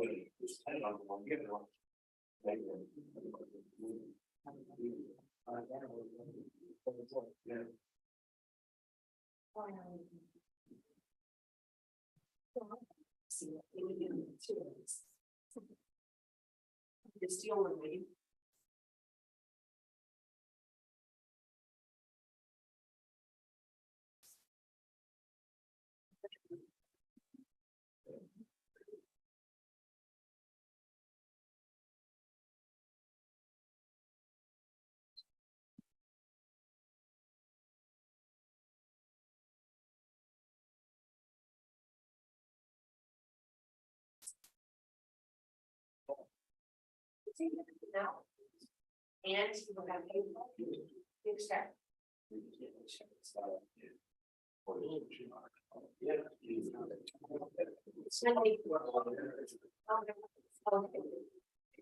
And we're going to expect.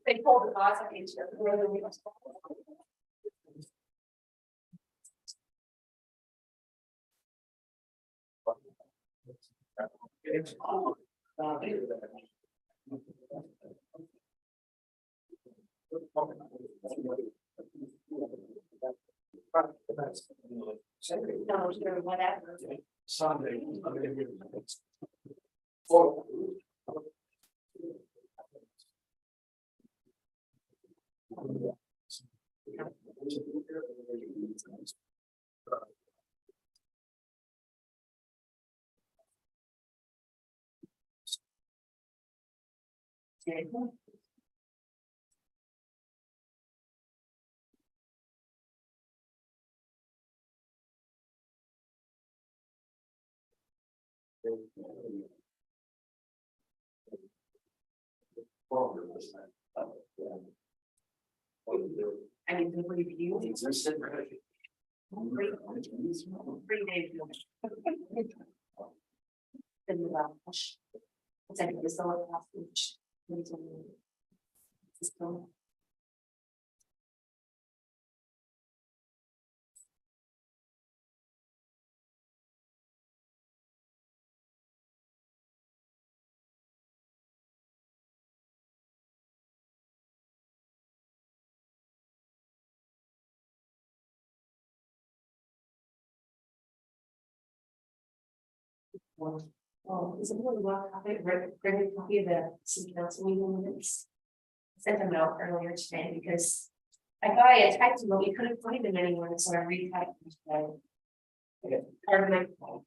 They pulled the boss up into whatever. Sunday. I mean, the review existed. 3 days. It's like this all last week. Well, is it really well, I read a copy of the city council meeting minutes. Sent them out earlier today because I thought I had typed them, but we couldn't find them anywhere, so I retyped them today. Part of my fault.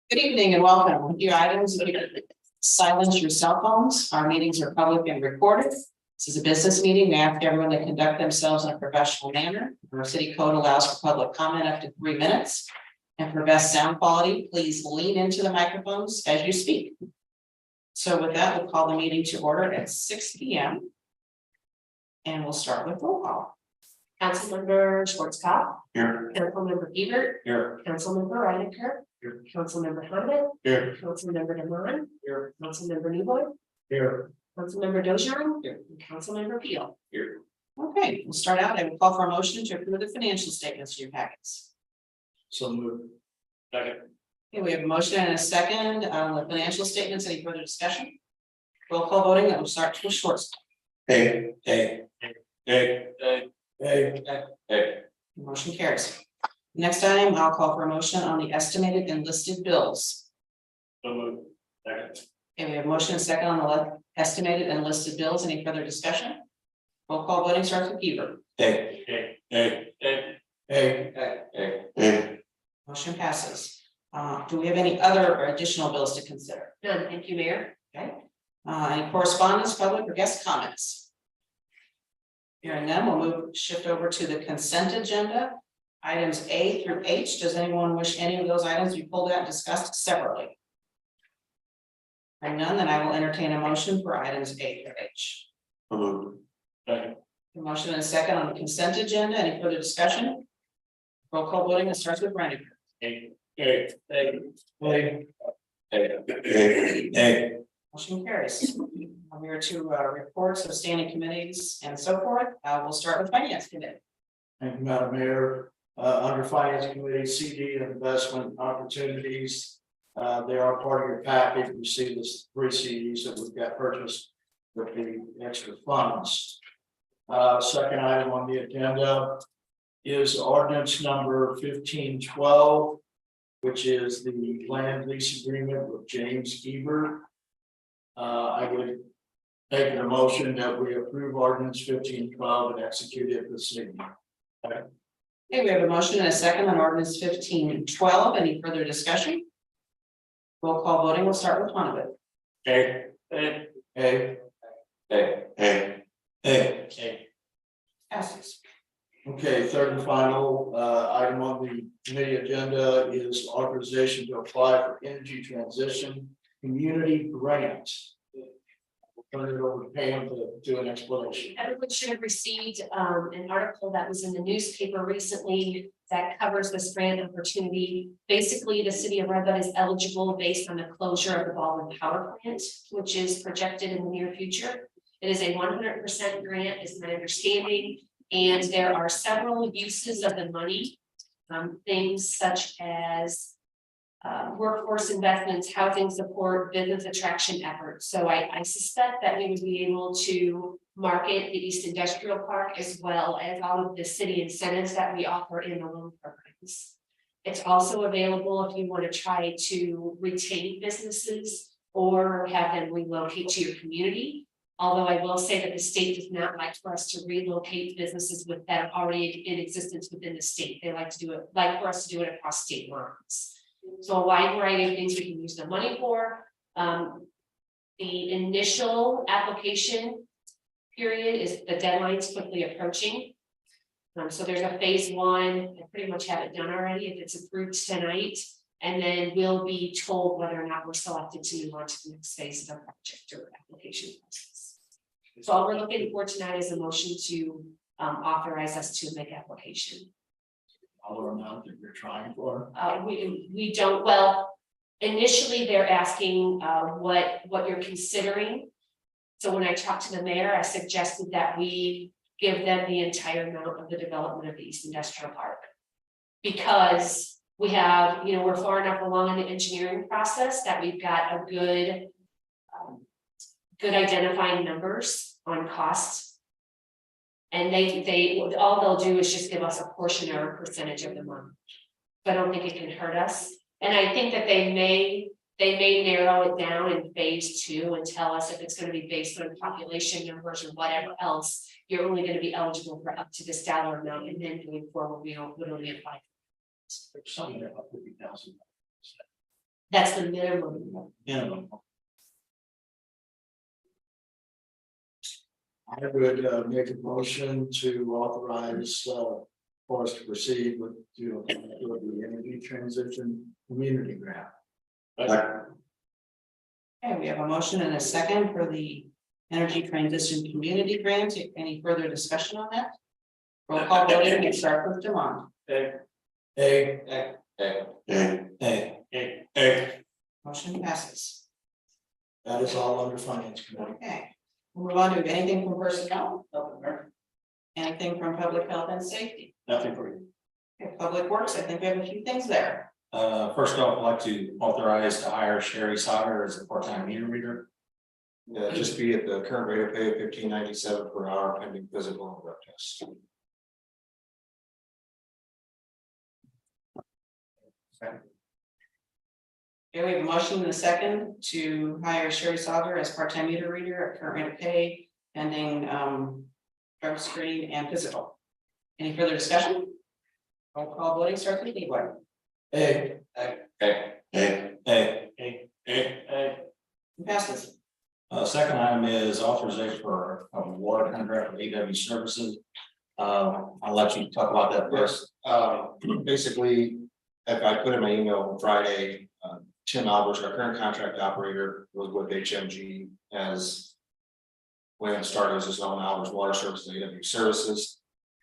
Good evening and welcome. A few items. Silence your cell phones. Our meetings are public and recorded. This is a business meeting. We ask everyone to conduct themselves in a professional manner. Our city code allows for public comment up to 3 minutes. And for best sound quality, please lean into the microphones as you speak. So with that, we'll call the meeting to order at 6 p.m. And we'll start with roll call. Councilmember Schwartzkopf. Here. Councilmember Ebert. Here. Councilmember Reinecker. Here. Councilmember Condit. Here. Councilmember Demond. Here. Councilmember Newboy. Here. Councilmember Dojan. Here. And Councilmember Peel. Here. Okay, we'll start out. I will call for a motion to approve the financial statements in your packets. So moved. Second. Okay, we have a motion and a second on the financial statements. Any further discussion? Roll call voting. That will start with Schwartz. Hey. Hey. Hey. Hey. Hey. Hey. Motion carries. Next item, I'll call for a motion on the estimated and listed bills. So moved. Second. Okay, we have a motion and a second on the estimated and listed bills. Any further discussion? Roll call voting starts with Hebert. Hey. Hey. Hey. Hey. Hey. Hey. Hey. Motion passes. Do we have any other or additional bills to consider? None, thank you, Mayor. Okay. Any correspondence, public or guest comments? Hearing none, we'll shift over to the consent agenda. Items A through H. Does anyone wish any of those items to be pulled out and discussed separately? Hearing none, then I will entertain a motion for items A through H. So moved. Motion and a second on the consent agenda. Any further discussion? Roll call voting. It starts with Brandon. Hey, hey, hey, Hey, hey. Motion carries. We are to reports of standing committees and so forth. We'll start with finance committee. thank you, Madam Mayor. Under Finance Committee, CD and investment opportunities. They are part of your package. We see this 3 CDs that we've got purchased with the extra funds. Second item on the agenda is ordinance number 1512, which is the land lease agreement with James Eber. I would take the motion that we approve ordinance 1512 and execute it this evening. Okay, we have a motion and a second on ordinance 1512. Any further discussion? Roll call voting. We'll start with Donovan. Hey, hey, Hey, hey, hey, hey, hey. Passes. okay, third and final item on the committee agenda is authorization to apply for energy transition community grants. We'll turn it over to Pam to do an explanation. Everyone should have received an article that was in the newspaper recently that covers this grant opportunity. Basically, the city of Red Bud is eligible based on the closure of the Baldwin power plant, which is projected in the near future. It is a 100% grant, is my understanding, and there are several uses of the money. Things such as workforce investments, housing support, business attraction efforts. So I suspect that we would be able to market the East Industrial Park as well as all of the city incentives that we offer in the loan programs. It's also available if you want to try to retain businesses or have them relocate to your community. Although I will say that the state does not like for us to relocate businesses that are already in existence within the state. They like for us to do it across state lines. So a wide variety of things we can use the money for. The initial application period is the deadline's quickly approaching. So there's a phase 1. I pretty much have it done already if it's approved tonight. And then we'll be told whether or not we're selected to move on to the next phase of the project or application process. So all we're looking for tonight is a motion to authorize us to make application. Dollar amount that you're trying for. We don't, well, initially they're asking what you're considering. So when I talked to the mayor, I suggested that we give them the entire amount of the development of the East Industrial Park. Because we have, we're far enough along in the engineering process that we've got a good identifying numbers on costs. And they all they'll do is just give us a portion or a percentage of the money. So I don't think it can hurt us. And I think that they may narrow it down in phase 2 and tell us if it's going to be based on population numbers or whatever else, you're only going to be eligible for up to this dollar amount, and then going forward, we don't literally apply. There's something about $50,000. That's the minimum. Minimum. I would make a motion to authorize for us to proceed with the energy transition community grant. Okay, we have a motion and a second for the energy transition community grant. Any further discussion on that? Roll call voting. We start with Demond. Hey, Hey, hey, hey, hey, hey. Motion passes. that is all under Finance Committee. Okay, we'll move on to anything from personnel. Anything from public health and safety. Nothing for you. Okay, public works. I think we have a few things there. First off, I'd like to authorize to hire Sherry Sauer as a part-time meter reader. Just be at the current rate of pay of $15.97 per hour pending physical and drug test. Okay, we have a motion and a second to hire Sherry Sauger as part-time meter reader at current rate of pay pending drug screen and physical. Any further discussion? Roll call voting starts with Leroy. Hey, Hey, hey, hey, hey, hey, hey. Passes. Second item is authorization for a water contract with AW Services. I'll let you talk about that first. Basically, if I put in my email on Friday, Tim Albers, our current contract operator, was with HMG as Wayne started as his own hours water services, AW services,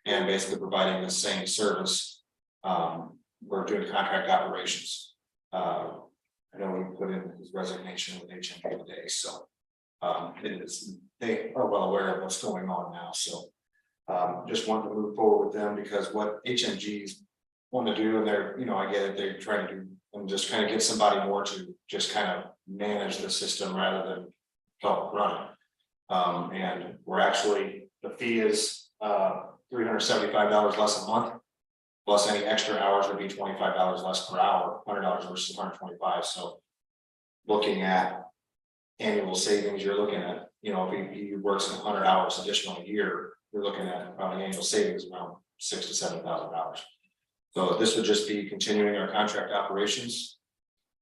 and basically providing the same service. We're doing contract operations. I know we put in his resignation with HMG today, so they are well aware of what's going on now, so. Just wanted to move forward with them because what HMGs want to do, and they're, I get it, they're trying to do, and just kind of get somebody more to just kind of manage the system rather than help run it. And we're actually, the fee is $375 less a month. Plus any extra hours would be $25 less per hour, $100 versus $125. So looking at annual savings, you're looking at, if he works 100 hours additional a year, you're looking at probably annual savings around $6,000 to $7,000. So this would just be continuing our contract operations.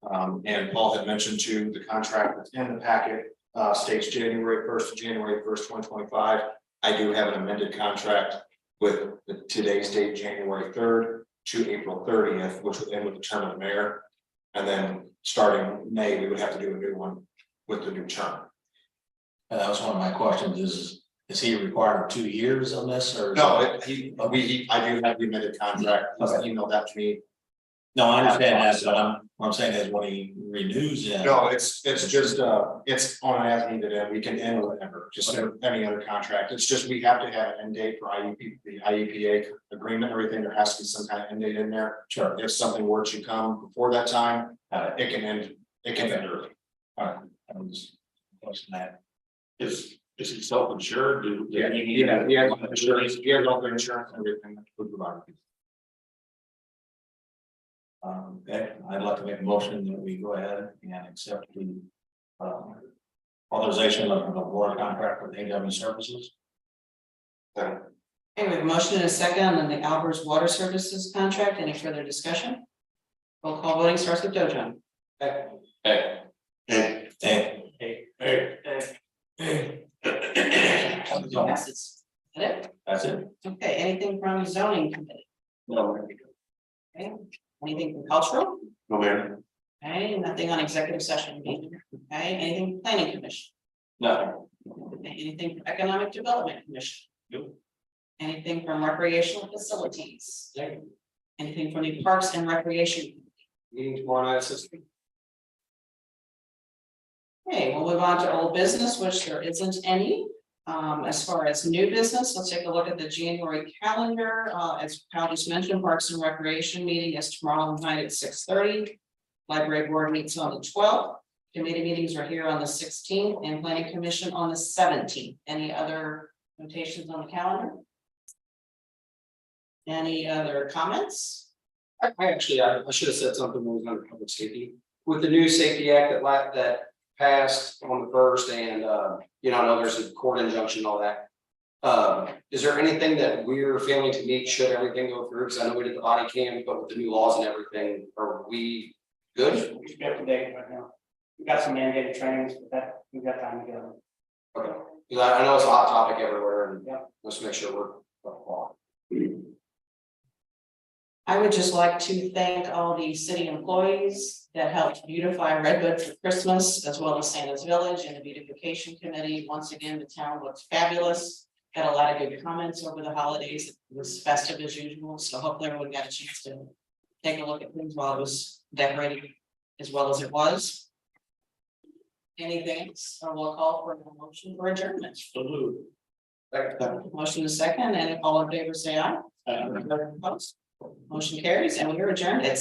And Paul had mentioned too, the contract that's in the packet states January 1st to January 1st, 2025. I do have an amended contract with today's date, January 3rd to April 30th, which would end with the term of the mayor. And then starting May, we would have to do a new one with the new term. That was one of my questions is he required 2 years on this or? No, I do have the amended contract. He's emailed that to me. No, I understand that, but what I'm saying is when he renews it. No, it's just, it's on an as needed, and we can end whatever, just like any other contract. It's just, we have to have an end date for the IEPA agreement, everything. There has to be some kind of end date in there. Sure. If something were to come before that time, it can end early. All right, I'm just question that. Is he self-insured? He has insurance, he has all the insurance and everything that we provide. Okay, I'd like to make a motion that we go ahead and accept the authorization of the war contract with AW services. Okay, we have a motion and a second on the Albert's Water Services contract. Any further discussion? Roll call voting starts with Dojon. Passes. Is that it? That's it. Okay, anything from zoning committee? No. Okay, anything from cultural? No, Mayor. Okay, nothing on executive session meeting. Okay, anything from planning commission? Nothing. Okay, anything from economic development commission? Nope. Anything from recreational facilities? Anything from the parks and recreation? Meeting tomorrow night, assistant. Okay, we'll move on to old business, which there isn't any. As far as new business, let's take a look at the January calendar. As Kyle just mentioned, Parks and Recreation meeting is tomorrow night at 6:30. Library board meets on the 12th. Committee meetings are here on the 16th and planning commission on the 17th. Any other notations on the calendar? Any other comments? I should have said something when we was under public safety. With the new safety act that passed on the first and, I know there's a court injunction and all that. Is there anything that we're failing to meet should everything go through? Because I know we did the body cam, but with the new laws and everything, are we good? We should be up to date right now. We got some mandated trainings, but that, we've got time to go. Okay, because I know it's a hot topic everywhere and Yeah. let's make sure we're up on. I would just like to thank all the city employees that helped beautify Redwood for Christmas, as well as Santa's Village and the beautification committee. Once again, the town looks fabulous. Got a lot of good comments over the holidays. It was festive as usual, so hopefully everyone got a chance to take a look at things while it was decorated as well as it was. Anything else? Or we'll call for a motion for adjournment. Motion is second, and if all in favor say aye. Opposed? Motion carries, and we are adjourned at